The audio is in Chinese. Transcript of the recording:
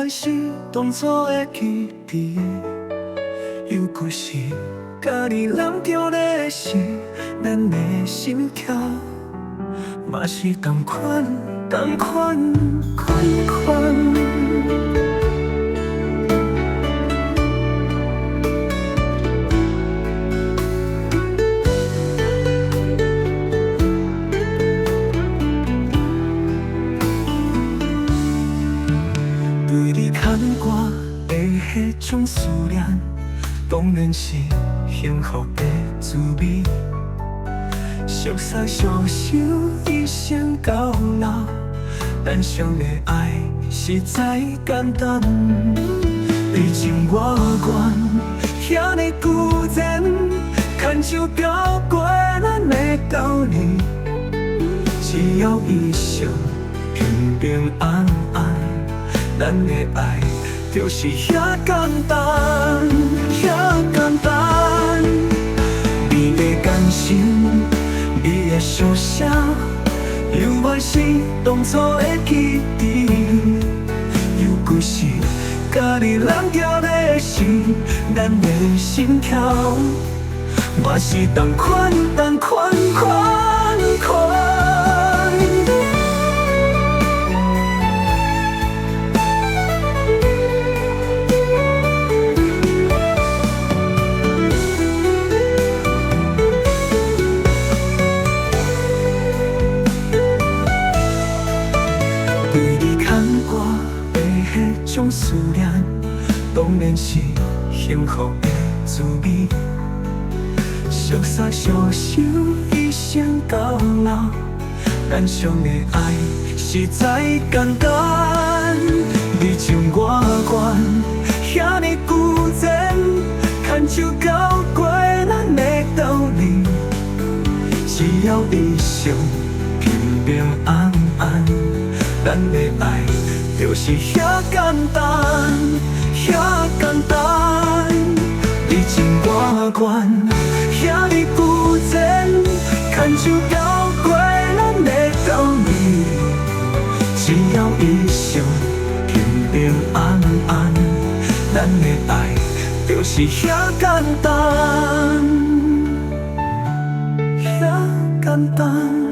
阮是当初的起点，犹搁是家己人着的是咱的心跳，嘛是同款同款款款。对你牵挂的迄种思念，当然是幸福的滋味。熟悉相守一生到老，咱相的爱实在简单。你情我愿，遐尼久前，牵手飘过咱的道理，只要一生平平安安。咱的爱就是遐简单，遐简单。你的感情，你的小声，犹原是当初的起点。犹搁是家己人着的是咱的心跳，嘛是同款同款款款。对你牵挂的迄种思念，当然是幸福的滋味。熟悉相守一生到老，咱相的爱实在简单。你情我愿，遐尼久前，牵手交过咱的道理，只要一生平平安安。咱的爱就是遐简单，遐简单。你情我愿，遐尼久前，牵手交过咱的道理，只要一生平平安安。咱的爱就是遐简单，遐简单。